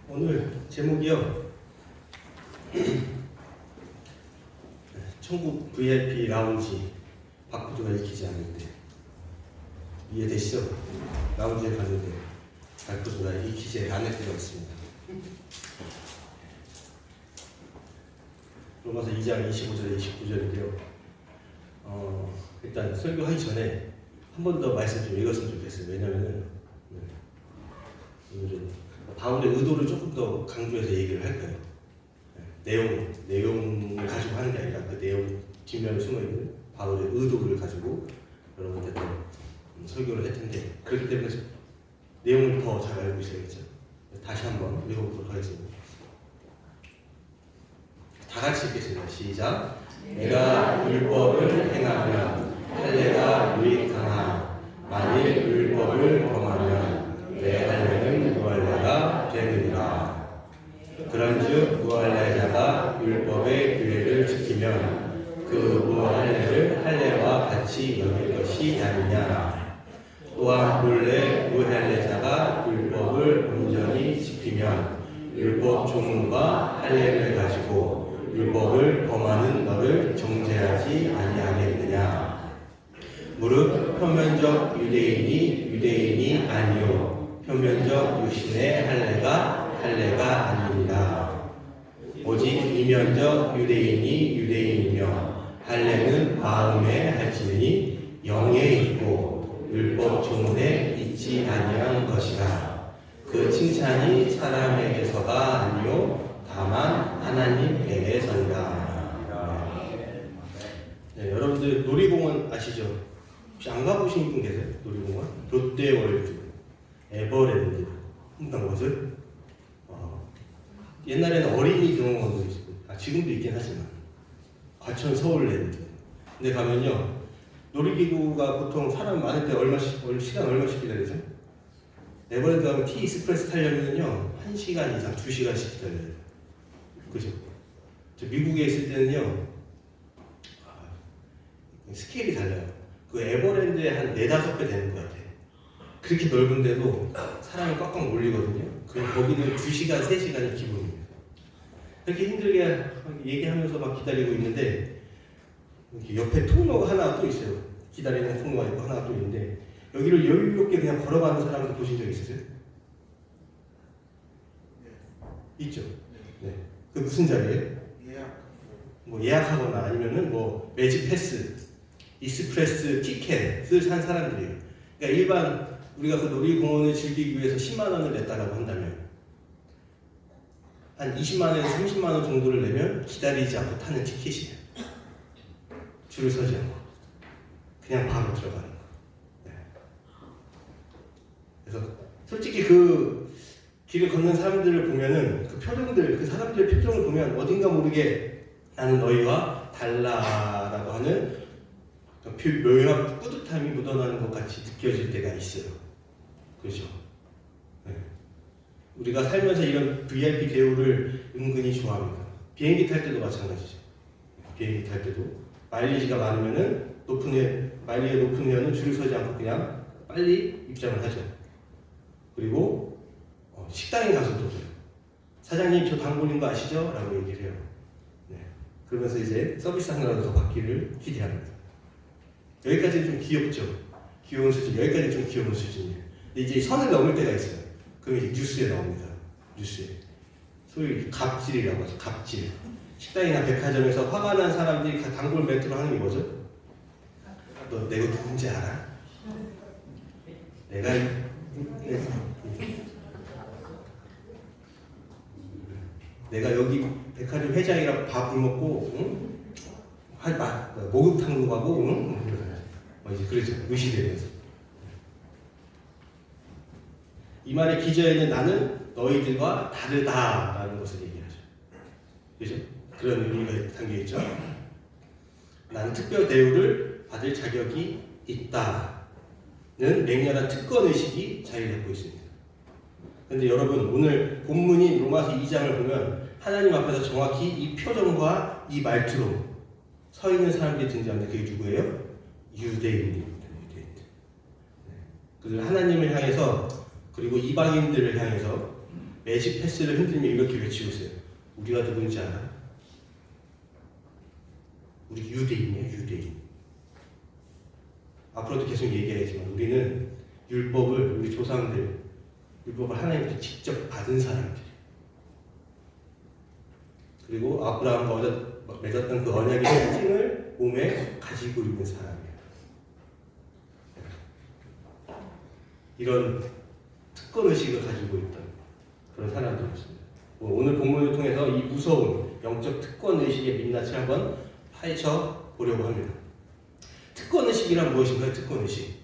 오늘 제목이요. 천국 VIP 라운지 바꾸드가 읽히지 않는데 이해되시죠? 라운지에 갔는데 바꾸드가 읽히지 않을 때가 있습니다. 로마서 2장 25절 29절인데요. 일단 설교하기 전에 한 번 더 말씀 좀 읽었으면 좋겠어요. 왜냐면은 오늘은 바울의 의도를 조금 더 강조해서 얘기를 할 거예요. 내용을 가지고 하는 게 아니라 그 내용 뒷면에 숨어있는 바울의 의도를 가지고 여러분한테 설교를 할 텐데, 그렇기 때문에 내용을 더 잘 알고 있어야겠죠. 다시 한번 읽어보도록 하겠습니다. 다 같이 읽겠습니다. 시작. 내가 율법을 행하면 할례가 유익하나 만일 율법을 범하면 내 할례는 무할례가 되느니라. 그런즉 무할례자가 율법의 규례를 지키면 그 무할례를 할례와 같이 여길 것이 아니냐. 또한 본래 무할례자가 율법을 온전히 지키면 율법 조문과 할례를 가지고 율법을 범하는 너를 정죄하지 아니하겠느냐. 무릇 표면적 유대인이 아니요 표면적 육신의 할례가 아니니라. 오직 이면적 유대인이며 할례는 마음에 할지니 영에 있고 율법 조문에 있지 아니한 것이라. 그 칭찬이 사람에게서가 아니요 다만 하나님에게서이다. 네, 여러분들 놀이공원 아시죠? 혹시 안 가보신 분 계세요? 놀이공원? 롯데월드, 에버랜드 한번 곳을 옛날에는 어린이 경험관도 있었고, 지금도 있긴 하지만 과천 서울랜드. 근데 가면요, 놀이기구가 보통 사람 많을 때 시간 얼마씩 기다리죠? 에버랜드 가면 T 익스프레스 타려면요 1시간 이상, 2시간씩 기다려요. 그죠? 저 미국에 있을 때는요, 스케일이 달라요. 그 에버랜드에 한 4-5배 되는 것 같아요. 그렇게 넓은데도 사람이 꽉꽉 몰리거든요. 그럼 거기는 2시간, 3시간이 기본입니다. 그렇게 힘들게 얘기하면서 막 기다리고 있는데, 옆에 통로가 하나 또 있어요. 기다리는 통로가 있고 하나 또 있는데, 여기를 여유롭게 그냥 걸어가는 사람들 보신 적 있으세요? 있죠? 네. 그 무슨 자리예요? 예약하거나 아니면은 매직 패스, 익스프레스 티켓을 산 사람들이에요. 그러니까 일반 우리가 그 놀이공원을 즐기기 위해서 10만 원을 냈다라고 한다면 한 20만 원에서 30만 원 정도를 내면 기다리지 않고 타는 티켓이에요. 줄을 서지 않고 그냥 바로 들어가는 거. 네. 그래서 솔직히 그 길을 걷는 사람들을 보면은 그 표정들, 그 사람들의 표정을 보면 어딘가 모르게 나는 너희와 달라라고 하는 묘한 뿌듯함이 묻어나는 것 같이 느껴질 때가 있어요. 그렇죠? 네. 우리가 살면서 이런 VIP 대우를 은근히 좋아합니다. 비행기 탈 때도 마찬가지죠. 비행기 탈 때도 마일리지가 많으면은 마일리지가 높은 회원은 줄을 서지 않고 그냥 빨리 입장을 하죠. 그리고 식당에 가서도 그래요. 사장님 저 단골인 거 아시죠? 라고 얘기를 해요. 네. 그러면서 이제 서비스 하나라도 더 받기를 기대합니다. 여기까지는 좀 귀엽죠? 귀여운 수준, 여기까지는 좀 귀여운 수준이에요. 근데 이제 선을 넘을 때가 있어요. 그럼 이제 뉴스에 나옵니다. 뉴스에. 소위 갑질이라고 하죠. 갑질. 식당이나 백화점에서 화가 난 사람들이 단골 멘트로 하는 게 뭐죠? 너 내가 누군지 알아? 내가 여기 백화점 회장이랑 밥을 먹고, 응? 목욕탕도 가고, 응? 이제 그러죠. 의시되면서. 이 말의 기저에는 나는 너희들과 다르다라는 것을 얘기하죠. 그죠? 그런 의미가 담겨있죠. 나는 특별 대우를 받을 자격이 있다는 맹렬한 특권의식이 자리 잡고 있습니다. 그런데 여러분, 오늘 본문인 로마서 2장을 보면 하나님 앞에서 정확히 이 표정과 이 말투로 서 있는 사람들이 등장하는데 그게 누구예요? 유대인입니다. 유대인들. 그들 하나님을 향해서, 그리고 이방인들을 향해서 매직 패스를 흔들며 이렇게 외치고 있어요. 우리가 누군지 알아? 우리 유대인이에요, 유대인. 앞으로도 계속 얘기하겠지만 우리는 율법을, 우리 조상들 율법을 하나님께 직접 받은 사람들, 그리고 아브라함과 맺었던 그 언약의 특징을 몸에 가지고 있는 사람이에요. 이런 특권 의식을 가지고 있던 그런 사람들이었습니다. 오늘 본문을 통해서 이 무서운 영적 특권 의식의 민낯을 한번 파헤쳐 보려고 합니다. 특권 의식이란 무엇인가요? 특권 의식.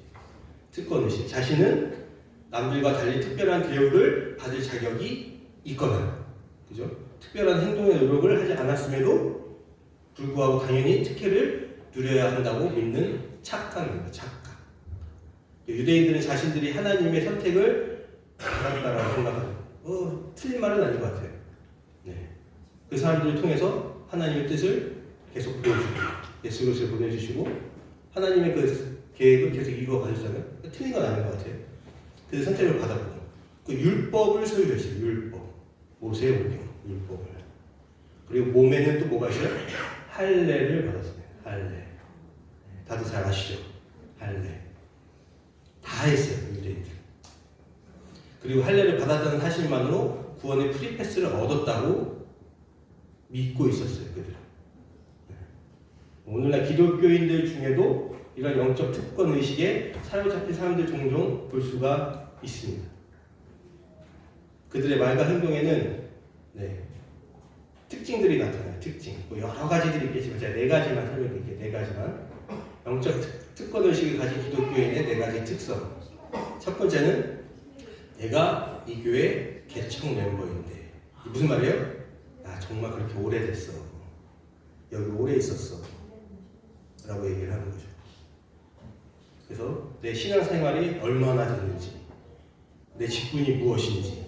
특권 의식. 자신은 남들과 달리 특별한 대우를 받을 자격이 있거나, 그죠? 특별한 행동의 노력을 하지 않았음에도 불구하고 당연히 특혜를 누려야 한다고 믿는 착각입니다. 착각. 유대인들은 자신들이 하나님의 선택을 받았다라고 생각하죠. 틀린 말은 아닌 것 같아요. 네. 그 사람들을 통해서 하나님의 뜻을 계속 보여주고, 예수 그리스도를 보내주시고, 하나님의 그 계획을 계속 이루어가셨잖아요. 틀린 건 아닌 것 같아요. 그래서 선택을 받았고, 그 율법을 소유했어요. 율법. 모세오경 율법을. 그리고 몸에는 또 뭐가 있어요? 할례를 받았습니다. 할례. 다들 잘 아시죠? 할례. 다 했어요, 유대인들. 그리고 할례를 받았다는 사실만으로 구원의 프리패스를 얻었다고 믿고 있었어요, 그들은. 오늘날 기독교인들 중에도 이런 영적 특권 의식에 사로잡힌 사람들 종종 볼 수가 있습니다. 그들의 말과 행동에는 특징들이 나타나요. 특징. 여러 가지들이 있겠지만 제가 4가지만 설명드릴게요. 4가지만. 영적 특권 의식을 가진 기독교인의 4가지 특성. 첫 번째는 내가 이 교회 개척 멤버인데. 무슨 말이에요? 나 정말 그렇게 오래됐어. 여기 오래 있었어. 라고 얘기를 하는 거죠. 그래서 내 신앙생활이 얼마나 됐는지, 내 직분이 무엇인지,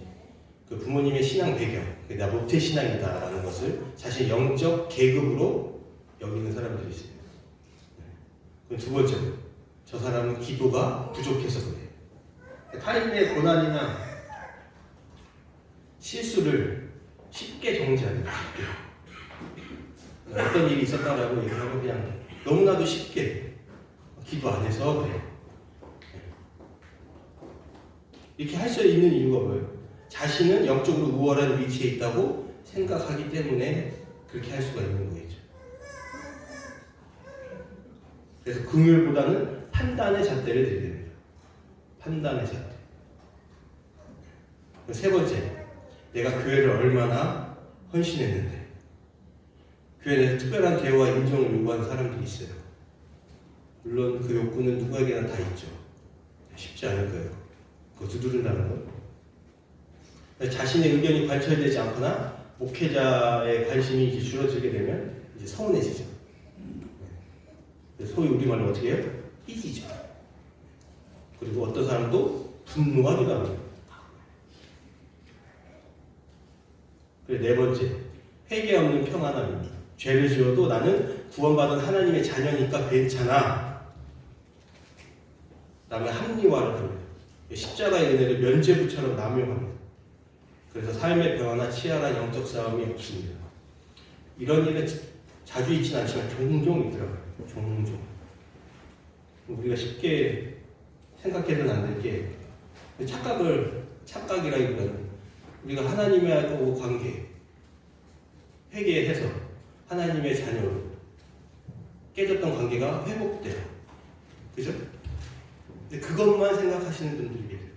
그 부모님의 신앙 배경, 나 모태 신앙이다 라는 것을 자신의 영적 계급으로 여기는 사람들이 있어요. 그럼 두 번째로, 저 사람은 기도가 부족해서 그래. 타인의 고난이나 실수를 쉽게 정지합니다. 쉽게. 어떤 일이 있었다라고 얘기하면 그냥 너무나도 쉽게 기도 안 해서 그래. 이렇게 할 수 있는 이유가 뭐예요? 자신은 영적으로 우월한 위치에 있다고 생각하기 때문에 그렇게 할 수가 있는 거겠죠. 그래서 긍휼보다는 판단의 잣대를 들이댑니다. 판단의 잣대. 세 번째, 내가 교회를 얼마나 헌신했는데. 교회 내에서 특별한 대우와 인정을 요구하는 사람들이 있어요. 물론 그 욕구는 누구에게나 다 있죠. 쉽지 않을 거예요. 그거 두드린다는 건. 자신의 의견이 관철되지 않거나 목회자의 관심이 이제 줄어들게 되면 이제 서운해지죠. 소위 우리말로 어떻게 해요? 삐지죠. 그리고 어떤 사람도 분노하기도 합니다. 그리고 네 번째, 회개 없는 평안함입니다. 죄를 지어도 나는 구원받은 하나님의 자녀니까 괜찮아. 남의 합리화를 합니다. 십자가의 은혜를 면죄부처럼 남용합니다. 그래서 삶의 평화나 치열한 영적 싸움이 없습니다. 이런 일은 자주 있지는 않지만 종종 있더라고요. 종종. 우리가 쉽게 생각해서는 안 될 게 착각이라기보다는 우리가 하나님하고 관계, 회개해서 하나님의 자녀로 깨졌던 관계가 회복돼요. 그죠? 근데 그것만 생각하시는 분들이 계세요.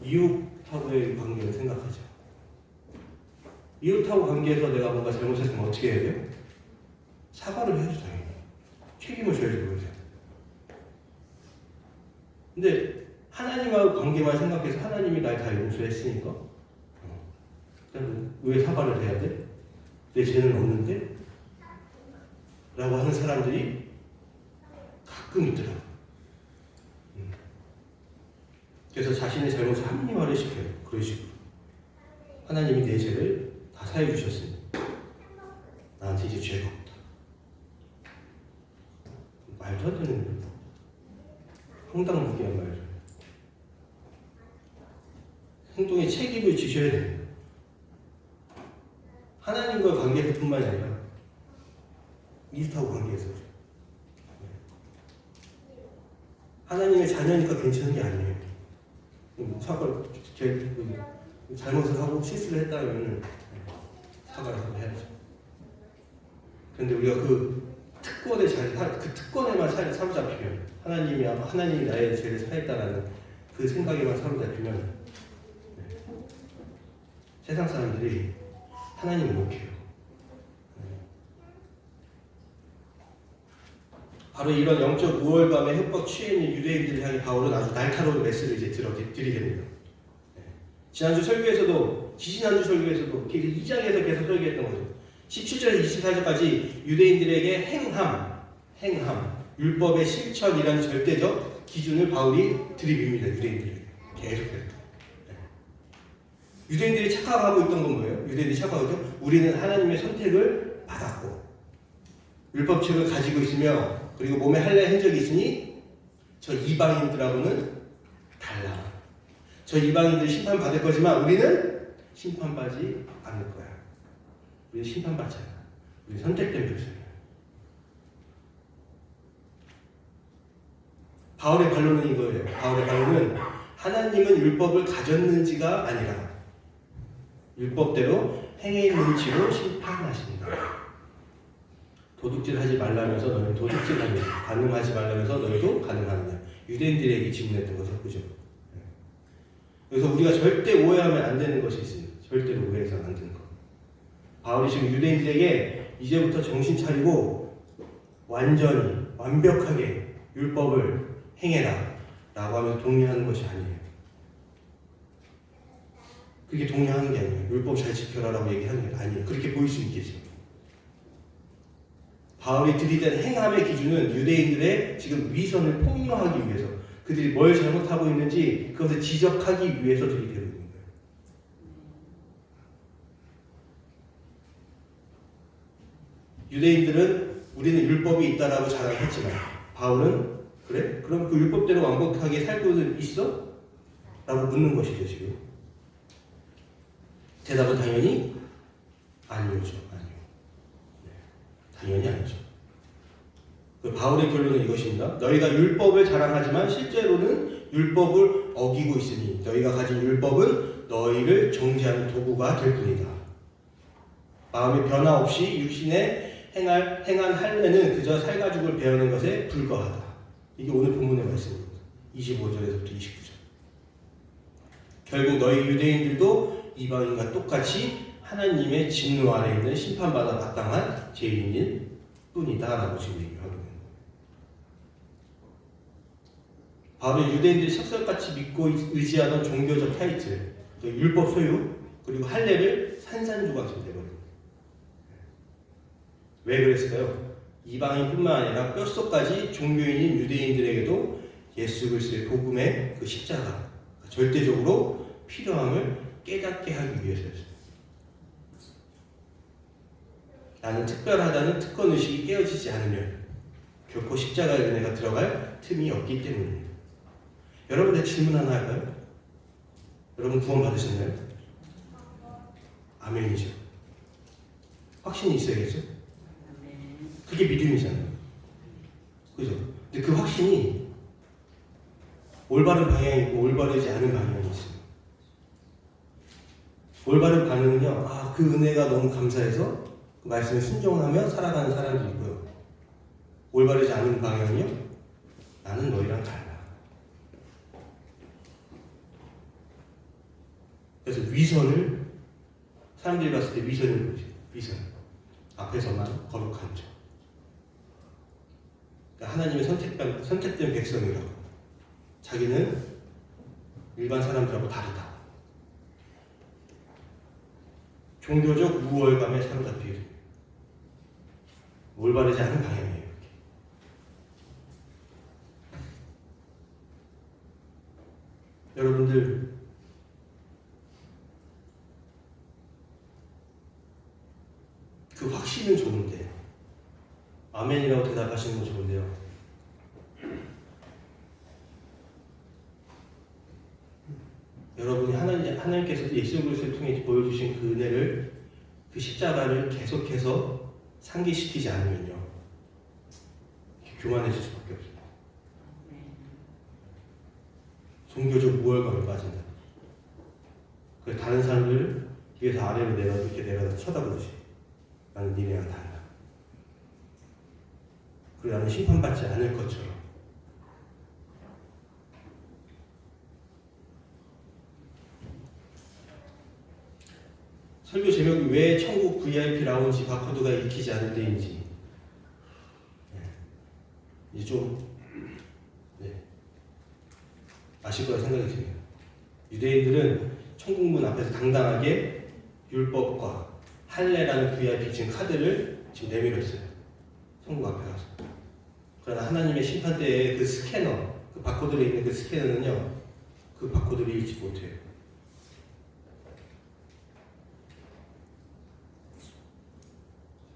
이웃하고의 관계를 생각하죠. 이웃하고 관계에서 내가 뭔가 잘못했으면 어떻게 해야 돼요? 사과를 해야죠, 당연히. 책임을 져야지, 그러죠. 근데 하나님하고 관계만 생각해서 하나님이 날 다 용서했으니까 왜 사과를 해야 돼? 내 죄는 없는데? 라고 하는 사람들이 가끔 있더라고요. 그래서 자신의 잘못을 합리화를 시켜요. 그런 식으로. 하나님이 내 죄를 다 사해 주셨으니 나한테 이제 죄가 없다. 말도 안 되는 황당무계한 말이죠. 행동에 책임을 지셔야 됩니다. 하나님과 관계에서뿐만이 아니라 이웃하고 관계에서 하나님의 자녀니까 괜찮은 게 아니에요. 사과를 잘못을 하고 실수를 했다면 사과를 한번 해야죠. 그런데 우리가 그 특권에만 사로잡히면 하나님이 나의 죄를 사했다라는 그 생각에만 사로잡히면 세상 사람들이 하나님을 욕해요. 바로 이런 영적 우월감에 흠뻑 취해 있는 유대인들을 향해 바울은 아주 날카로운 메시지를 이제 들이댑니다. 지난주 설교에서도, 지지난주 설교에서도 2장에서 계속 설교했던 거죠. 17절에서 24절까지 유대인들에게 행함, 율법의 실천이라는 절대적 기준을 바울이 들이밉니다. 유대인들에게. 계속해서. 유대인들이 착각하고 있던 건 뭐예요? 유대인들이 착각하죠. 우리는 하나님의 선택을 받았고 율법책을 가지고 있으며 그리고 몸에 할례 흔적이 있으니 저 이방인들하고는 달라. 저 이방인들이 심판받을 거지만 우리는 심판받지 않을 거야. 우리는 심판받지 않아. 우리는 선택된 백성이야. 바울의 반론은 이거예요. 바울의 반론은 하나님은 율법을 가졌는지가 아니라 율법대로 행해 있는지로 심판하신다. 도둑질하지 말라면서 너는 도둑질하냐, 간음하지 말라면서 너희도 간음하느냐. 유대인들에게 질문했던 거죠, 그죠? 그래서 우리가 절대 오해하면 안 되는 것이 있습니다. 절대로 오해해서는 안 되는 것. 바울이 지금 유대인들에게 이제부터 정신 차리고 완전히 완벽하게 율법을 행해라 라고 하면서 독려하는 것이 아니에요. 그게 독려하는 게 아니에요. 율법 잘 지켜라 라고 얘기하는 게 아니에요. 그렇게 보일 수 있겠죠. 바울이 들이댄 행함의 기준은 유대인들의 지금 위선을 폭로하기 위해서, 그들이 뭘 잘못하고 있는지 그것을 지적하기 위해서 들이대고 있는 거예요. 유대인들은 우리는 율법이 있다라고 자랑했지만 바울은 그래? 그럼 그 율법대로 완벽하게 살고는 있어? 라고 묻는 것이죠, 지금. 대답은 당연히 아니오죠. 아니요. 네. 당연히 아니죠. 그 바울의 결론은 이것입니다. 너희가 율법을 자랑하지만 실제로는 율법을 어기고 있으니 너희가 가진 율법은 너희를 정죄하는 도구가 될 뿐이다. 마음의 변화 없이 육신에 행한 할례는 그저 살가죽을 베어낸 것에 불과하다. 이게 오늘 본문의 말씀입니다. 25절에서부터 29절. 결국 너희 유대인들도 이방인과 똑같이 하나님의 진노 아래 있는 심판받아 마땅한 죄인일 뿐이다 라고 지금 얘기하고 있는 거예요. 바로 유대인들이 섭설같이 믿고 의지하던 종교적 타이틀, 율법 소유, 그리고 할례를 산산조각 지금 내버립니다. 왜 그랬을까요? 이방인뿐만 아니라 뼛속까지 종교인인 유대인들에게도 예수 그리스도의 복음의 그 십자가, 절대적으로 필요함을 깨닫게 하기 위해서였습니다. 나는 특별하다는 특권의식이 깨어지지 않으면 결코 십자가의 은혜가 들어갈 틈이 없기 때문입니다. 여러분들 질문 하나 할까요? 여러분 구원 받으셨나요? 아멘이죠. 확신이 있어야겠죠? 그게 믿음이잖아요. 그죠? 근데 그 확신이 올바른 방향이 있고 올바르지 않은 방향이 있어요. 올바른 방향은요, 그 은혜가 너무 감사해서 그 말씀에 순종하며 살아가는 사람도 있고요. 올바르지 않은 방향은요, 나는 너희랑 달라. 그래서 위선을, 사람들이 봤을 때 위선을 보지. 위선. 앞에서만 거룩한 척. 그러니까 하나님의 선택된 백성이라고. 자기는 일반 사람들하고 다르다. 종교적 우월감에 사로잡히게 올바르지 않은 방향이에요. 여러분들 그 확신은 좋은데 아멘이라고 대답하시는 건 좋은데요. 여러분이 하나님께서 예수 그리스도를 통해 보여주신 그 은혜를 그 십자가를 계속해서 상기시키지 않으면요, 교만해질 수밖에 없어요. 종교적 무월감에 빠진다. 그래서 다른 사람들을 위에서 아래로 이렇게 내려다 쳐다보듯이 나는 니네랑 달라. 그리고 나는 심판받지 않을 것처럼. 설교 제목이 왜 천국 VIP 라운지 바코드가 읽히지 않은 데인지 이제 좀 아실 거라 생각이 듭니다. 유대인들은 천국문 앞에서 당당하게 율법과 할례라는 VIP 지금 카드를 지금 내밀었어요. 천국 앞에 가서. 그러나 하나님의 심판 때의 그 스캐너, 그 바코드에 있는 그 스캐너는요, 그 바코드를 읽지 못해요.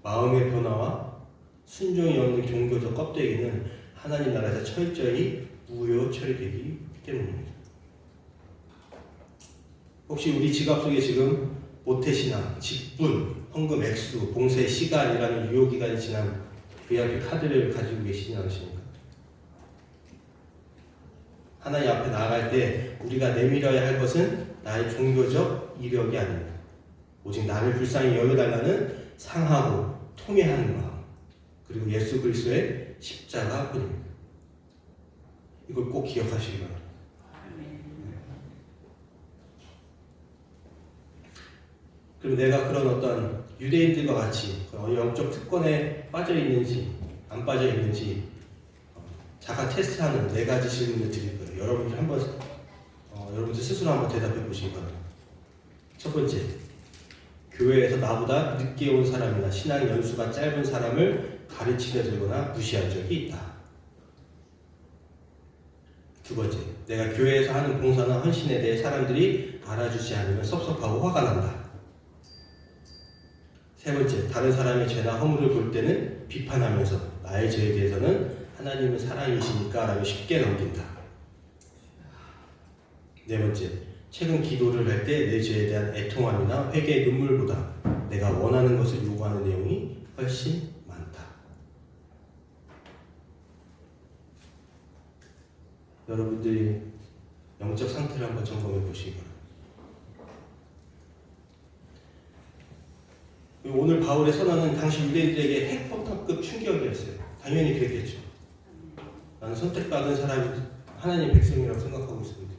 마음의 변화와 순종이 없는 종교적 껍데기는 하나님 나라에서 철저히 무효 처리되기 때문입니다. 혹시 우리 지갑 속에 지금 모태신앙, 직분, 헌금 액수, 봉쇄 시간이라는 유효기간이 지난 VIP 카드를 가지고 계시지 않으십니까? 하나님 앞에 나아갈 때 우리가 내밀어야 할 것은 나의 종교적 이력이 아닙니다. 오직 나를 불쌍히 여겨달라는 상하고 통회하는 마음, 그리고 예수 그리스도의 십자가뿐입니다. 이걸 꼭 기억하시기 바랍니다. 그럼 내가 그런 어떤 유대인들과 같이 영적 특권에 빠져 있는지 안 빠져 있는지 자가 테스트하는 4가지 질문을 드릴 거예요. 여러분들 한번 여러분들 스스로 한번 대답해 보시기 바랍니다. 첫 번째, 교회에서 나보다 늦게 온 사람이나 신앙 연수가 짧은 사람을 가르치려 들거나 무시한 적이 있다. 두 번째, 내가 교회에서 하는 봉사나 헌신에 대해 사람들이 알아주지 않으면 섭섭하고 화가 난다. 세 번째, 다른 사람의 죄나 허물을 볼 때는 비판하면서 나의 죄에 대해서는 하나님은 사랑이시니까 라고 쉽게 넘긴다. 네 번째, 최근 기도를 할 때 내 죄에 대한 애통함이나 회개의 눈물보다 내가 원하는 것을 요구하는 내용이 훨씬 많다. 여러분들이 영적 상태를 한번 점검해 보시기 바랍니다. 오늘 바울의 선언은 당시 유대인들에게 핵폭탄급 충격이었어요. 당연히 그랬겠죠. 나는 선택받은 사람이 하나님 백성이라고 생각하고 있습니다.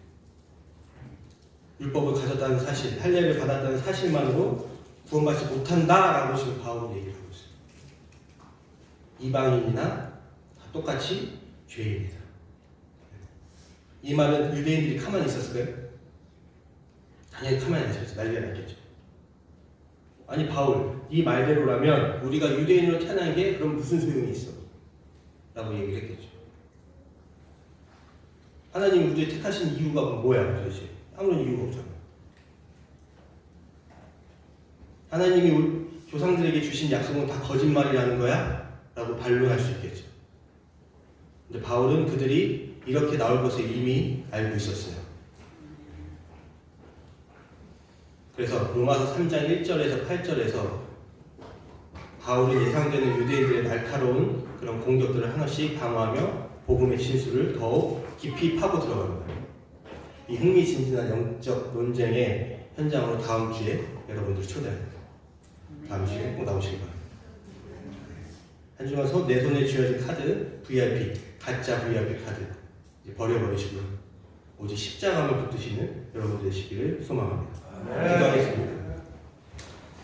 율법을 가졌다는 사실, 할례를 받았다는 사실만으로 구원받지 못한다라고 지금 바울이 얘기를 하고 있어요. 이방인이나 다 똑같이 죄인이다. 이 말은 유대인들이 가만히 있었을까요? 당연히 가만히 있었죠. 난리가 났겠죠. 아니 바울, 이 말대로라면 우리가 유대인으로 태어난 게 그럼 무슨 소용이 있어? 라고 얘기를 했겠죠. 하나님이 우리를 택하신 이유가 뭐야 도대체? 아무런 이유가 없잖아. 하나님이 조상들에게 주신 약속은 다 거짓말이라는 거야? 라고 반론할 수 있겠죠. 근데 바울은 그들이 이렇게 나올 것을 이미 알고 있었어요. 그래서 로마서 3장 1절에서 8절에서 바울은 예상되는 유대인들의 날카로운 그런 공격들을 하나씩 방어하며 복음의 진술을 더욱 깊이 파고 들어갑니다. 이 흥미진진한 영적 논쟁의 현장으로 다음 주에 여러분들 초대합니다. 다음 주에 꼭 나오시기 바랍니다. 한 주간 내 손에 쥐어진 카드, VIP, 가짜 VIP 카드 이제 버려버리시고요. 오직 십자가만 붙드시는 여러분들 되시기를 소망합니다. 기도하겠습니다.